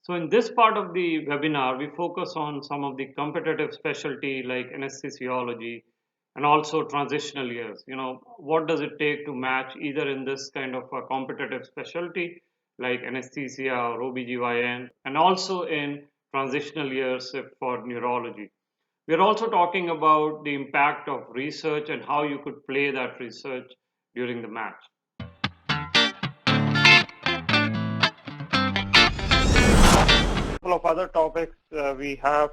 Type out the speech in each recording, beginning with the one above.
So in this part of the webinar, we focus on some of the competitive specialty like anesthesiology and also transitional years. What does it take to match either in this kind of a competitive specialty like anesthesia or OBGYN and also in transitional years for neurology. We're also talking about the impact of research and how you could play that research during the match. Couple of other topics we have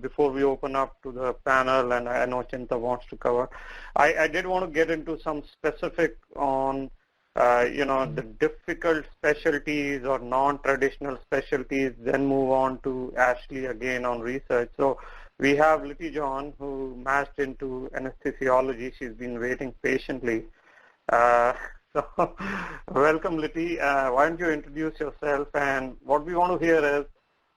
before we open up to the panel, and I know Chinta wants to cover. I did want to get into some specific on the difficult specialties or non-traditional specialties, then move on to Ashley again on research. So we have Litty John, who matched into anesthesiology. She's been waiting patiently. So welcome, Litty. Why don't you introduce yourself? And what we want to hear is,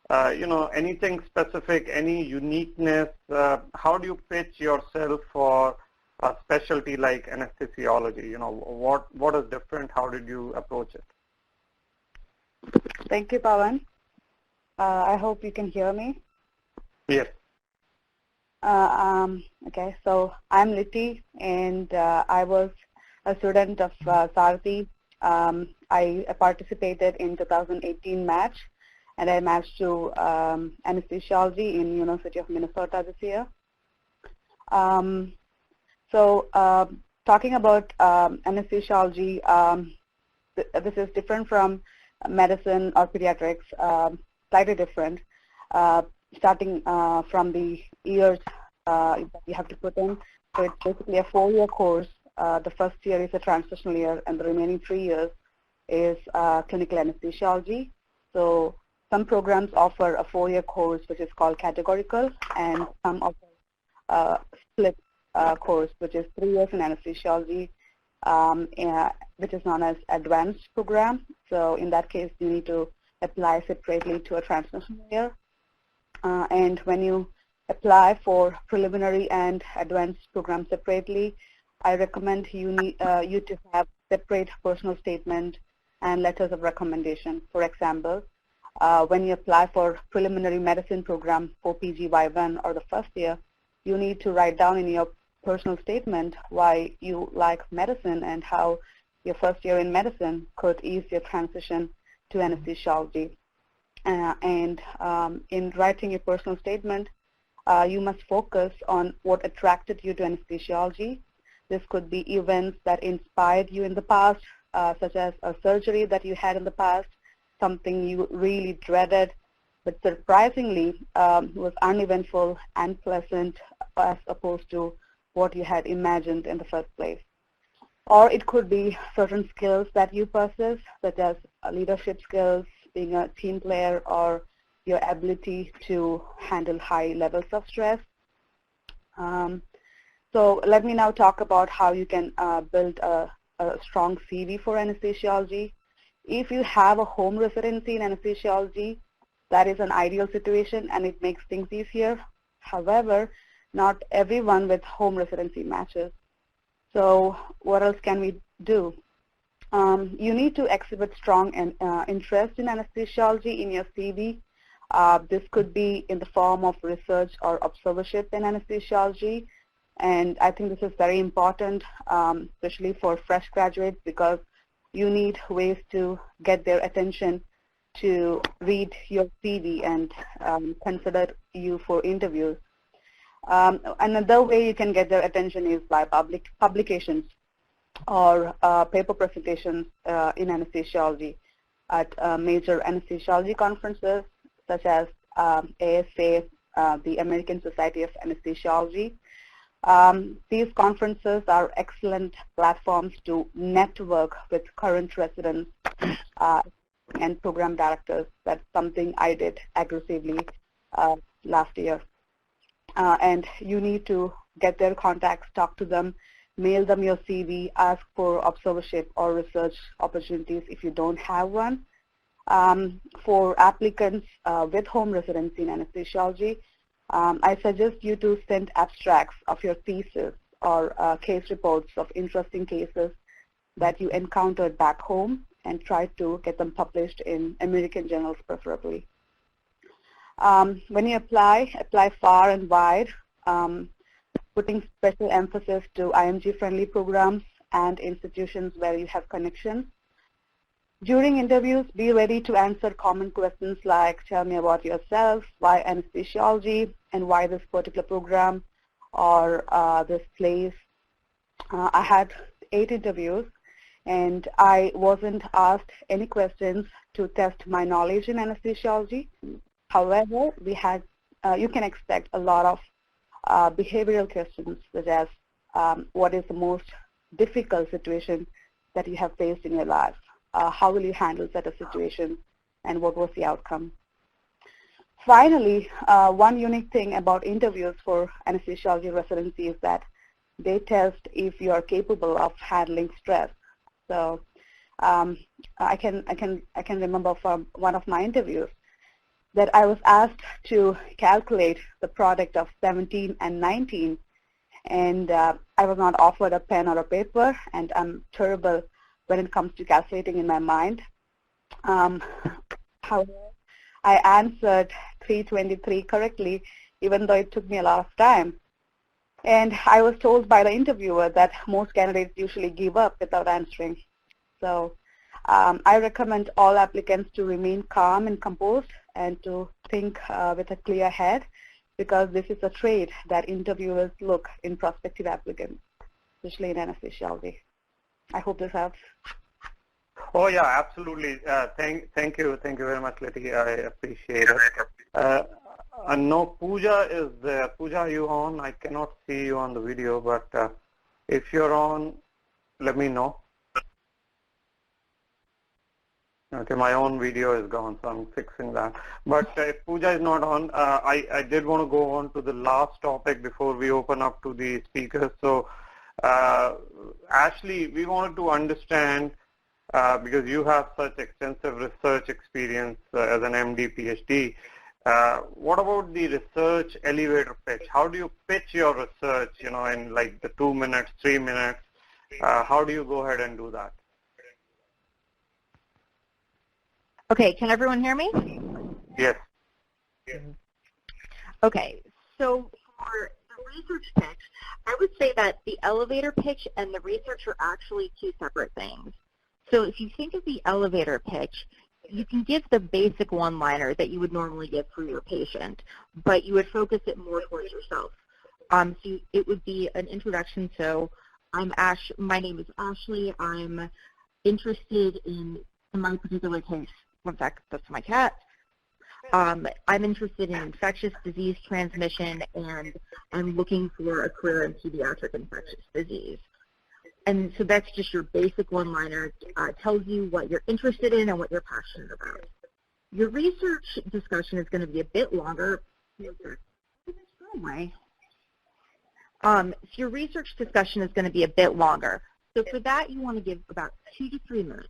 anything specific, any uniqueness, how do you pitch yourself for a specialty like anesthesiology? What is different? How did you approach it? Thank you, Pawan. I hope you can hear me. Yes. Okay, so I'm Litty, and I was a student of Sarthi. I participated in 2018 match, and I matched to anesthesiology in University of Minnesota this year. Talking about anesthesiology, this is different from medicine or pediatrics, slightly different. Starting from the years that you have to put in. So it's basically a 4-year course. The first year is a transitional year, and the remaining 3 years is clinical anesthesiology. So some programs offer a 4-year course, which is called categorical, and some offer a split course, which is 3 years in anesthesiology, which is known as advanced program. So in that case, you need to apply separately to a transitional year. And when you apply for preliminary and advanced program separately, I recommend you to have separate personal statement and letters of recommendation. For example, when you apply for preliminary medicine program for PGY1 or the first year, you need to write down in your personal statement why you like medicine and how your first year in medicine could ease your transition to anesthesiology. In writing your personal statement, you must focus on what attracted you to anesthesiology. This could be events that inspired you in the past, such as a surgery that you had in the past, something you really dreaded, but surprisingly was uneventful and pleasant as opposed to what you had imagined in the first place. Or it could be certain skills that you possess, such as leadership skills, being a team player, or your ability to handle high levels of stress. So let me now talk about how you can build a strong CV for anesthesiology. If you have a home residency in anesthesiology, that is an ideal situation and it makes things easier. However, not everyone with home residency matches. So what else can we do? You need to exhibit strong interest in anesthesiology in your CV. This could be in the form of research or observership in anesthesiology. And I think this is very important, especially for fresh graduates, because you need ways to get their attention to read your CV and consider you for interviews. Another way you can get their attention is by publications or paper presentations in anesthesiology at major anesthesiology conferences such as ASA, the American Society of Anesthesiology. These conferences are excellent platforms to network with current residents and program directors. That's something I did aggressively last year. And you need to get their contacts, talk to them, mail them your CV, ask for observership or research opportunities if you don't have one. For applicants with home residency in anesthesiology, I suggest you to send abstracts of your thesis or case reports of interesting cases that you encountered back home and try to get them published in American journals preferably. When you apply far and wide, putting special emphasis to IMG-friendly programs and institutions where you have connections. During interviews, be ready to answer common questions like, tell me about yourself, why anesthesiology, and why this particular program or this place. I had 8 interviews, and I wasn't asked any questions to test my knowledge in anesthesiology. However, we had, you can expect a lot of behavioral questions, such as what is the most difficult situation that you have faced in your life? How will you handle such a situation, and what was the outcome? Finally, one unique thing about interviews for anesthesiology residency is that they test if you are capable of handling stress. So I can remember from one of my interviews that I was asked to calculate the product of 17 and 19, and I was not offered a pen or a paper, and I'm terrible when it comes to calculating in my mind. However, I answered 323 correctly, even though it took me a lot of time. And I was told by the interviewer that most candidates usually give up without answering. So I recommend all applicants to remain calm and composed and to think with a clear head, because this is a trait that interviewers look in prospective applicants, especially in anesthesiology. I hope this helps. Oh yeah, absolutely. Thank you very much, Letty. I appreciate it. No, Pooja is there. Pooja, are you on? I cannot see you on the video, but if you're on, let me know. Okay, my own video is gone, so I'm fixing that. But if Pooja is not on, I did want to go on to the last topic before we open up to the speakers. So, Ashley, we wanted to understand, because you have such extensive research experience as an MD, PhD, what about the research elevator pitch? How do you pitch your research, you know, in like the 2 minutes, 3 minutes? How do you go ahead and do that? Okay, can everyone hear me? Yes. Okay, so for the research pitch, I would say that the elevator pitch and the research are actually 2 separate things. So if you think of the elevator pitch, you can give the basic one-liner that you would normally give for your patient, but you would focus it more towards yourself. So it would be an introduction. So my name is Ashley. I'm interested in my particular case. One sec, that's my cat. I'm interested in infectious disease transmission, and I'm looking for a career in pediatric infectious disease. And so that's just your basic one-liner, tells you what you're interested in and what you're passionate about. Your research discussion is going to be a bit longer. So your research discussion is going to be a bit longer. So for that, you want to give about 2 to 3 minutes.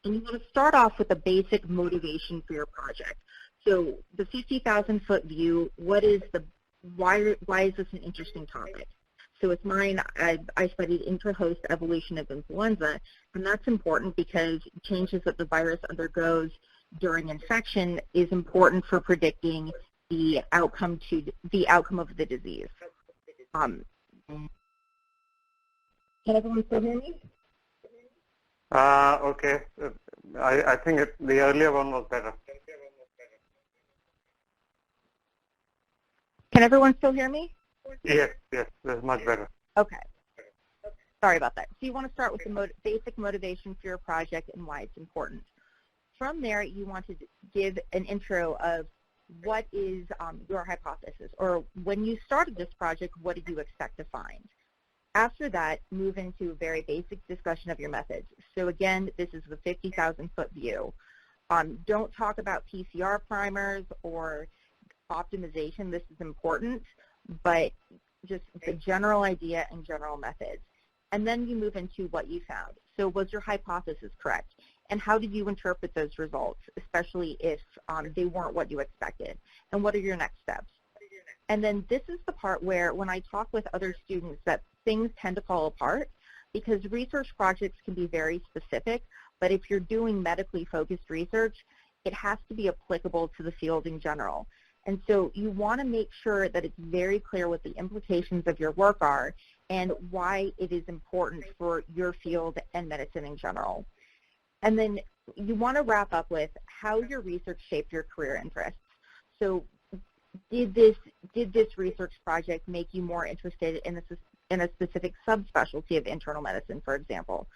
And you want to start off with a basic motivation for your project. So the 50,000-foot view, why is this an interesting topic? So with mine, I studied intra-host evolution of influenza, and that's important because changes that the virus undergoes during infection is important for predicting the outcome of the disease. Can everyone still hear me? Okay. I think the earlier one was better. Can everyone still hear me? Yes, that's much better. Okay. Sorry about that. So you want to start with the basic motivation for your project and why it's important. From there, you want to give an intro of what is your hypothesis, or when you started this project, what did you expect to find? After that, move into a very basic discussion of your methods. So again, this is the 50,000-foot view. Don't talk about PCR primers or optimization. This is important, but just the general idea and general methods. And then you move into what you found. So was your hypothesis correct? And how did you interpret those results, especially if they weren't what you expected? And what are your next steps? And then this is the part where when I talk with other students that things tend to fall apart, because research projects can be very specific, but if you're doing medically focused research, it has to be applicable to the field in general. And so you want to make sure that it's very clear what the implications of your work are and why it is important for your field and medicine in general. And then you want to wrap up with how your research shaped your career interests. So did this research project make you more interested in a specific subspecialty of internal medicine, for example?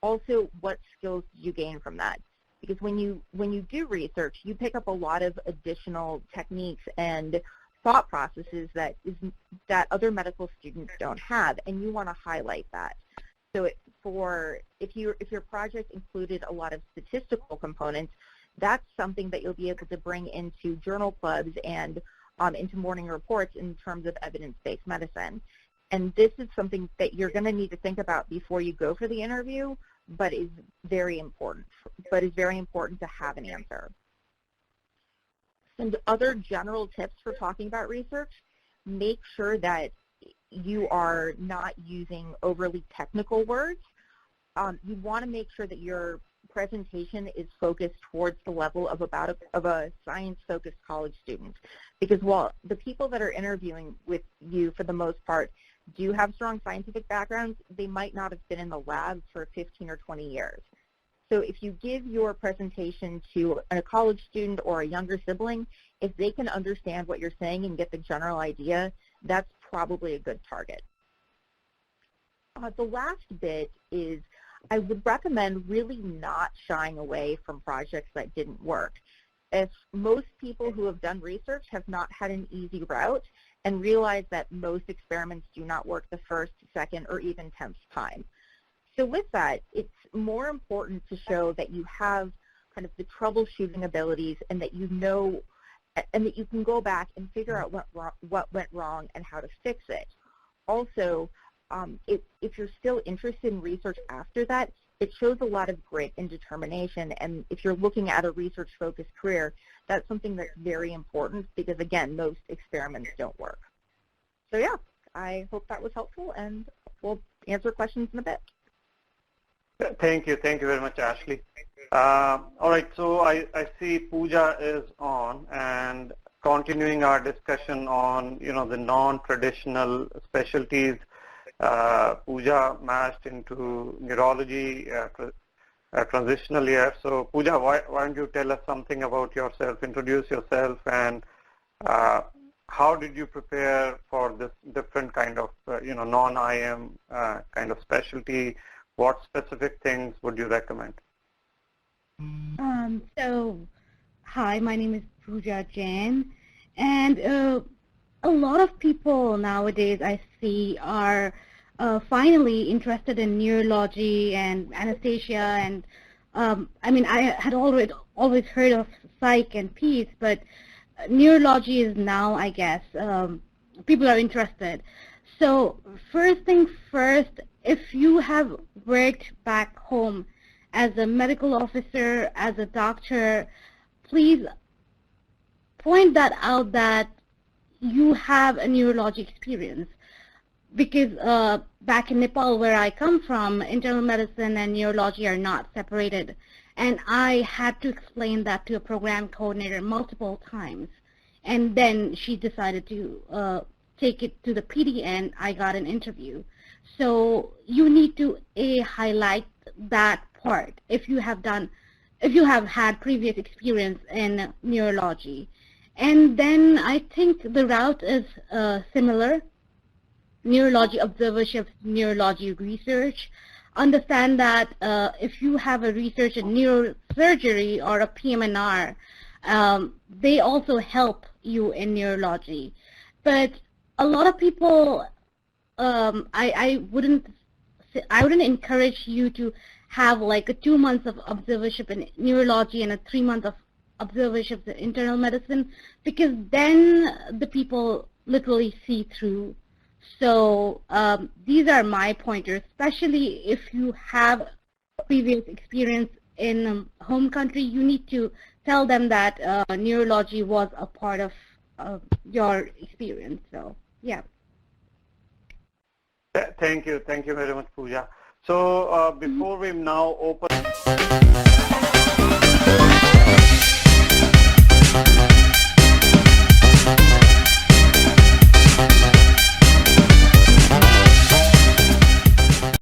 Also, what skills did you gain from that? Because when you do research, you pick up a lot of additional techniques and thought processes that other medical students don't have, and you want to highlight that. So if your project included a lot of statistical components, that's something that you'll be able to bring into journal clubs and into morning reports in terms of evidence-based medicine. And this is something that you're going to need to think about before you go for the interview, but is very important to have an answer. Some other general tips for talking about research: make sure that you are not using overly technical words. You want to make sure that your presentation is focused towards the level of a science-focused college student, because while the people that are interviewing with you for the most part do have strong scientific backgrounds, they might not have been in the lab for 15 or 20 years. So if you give your presentation to a college student or a younger sibling, if they can understand what you're saying and get the general idea, that's probably a good target. The last bit is I would recommend really not shying away from projects that didn't work. If most people who have done research have not had an easy route and realize that most experiments do not work the first, second, or even 10th time. So with that, it's more important to show that you have kind of the troubleshooting abilities and that you know, and that you can go back and figure out what went wrong and how to fix it. Also, if you're still interested in research after that, it shows a lot of grit and determination, and if you're looking at a research-focused career, that's something that's very important because, again, most experiments don't work. So yeah, I hope that was helpful, and we'll answer questions in a bit. Thank you very much, Ashley. All right, so I see Pooja is on, and continuing our discussion on the non-traditional specialties. Pooja matched into neurology transitional year. So Pooja, why don't you tell us something about yourself, introduce yourself, and how did you prepare for this different kind of non-IM kind of specialty? What specific things would you recommend? So, hi, my name is Ob Gyn, and a lot of people nowadays I see are finally interested in neurology and anesthesia, and I mean, I had always heard of psych and peds, but neurology is now, I guess, people are interested. So first thing first, if you have worked back home as a medical officer, as a doctor, please point that out that you have a neurology experience. Because back in Nepal, where I come from, internal medicine and neurology are not separated. And I had to explain that to a program coordinator multiple times. And then she decided to take it to the PD, and I got an interview. So you need to highlight that part if you have had previous experience in neurology. And then I think the route is similar. Neurology observership, neurology research. Understand that if you have a research in neurosurgery or a PM&R, they also help you in neurology. But a lot of people, I wouldn't encourage you to have like a 2 months of observership in neurology and a 3 months of observership in internal medicine, because then the people literally see through. So these are my pointers, especially if you have previous experience in home country. You need to tell them that neurology was a part of your experience. So yeah. Thank you very much, Pooja. So before we now open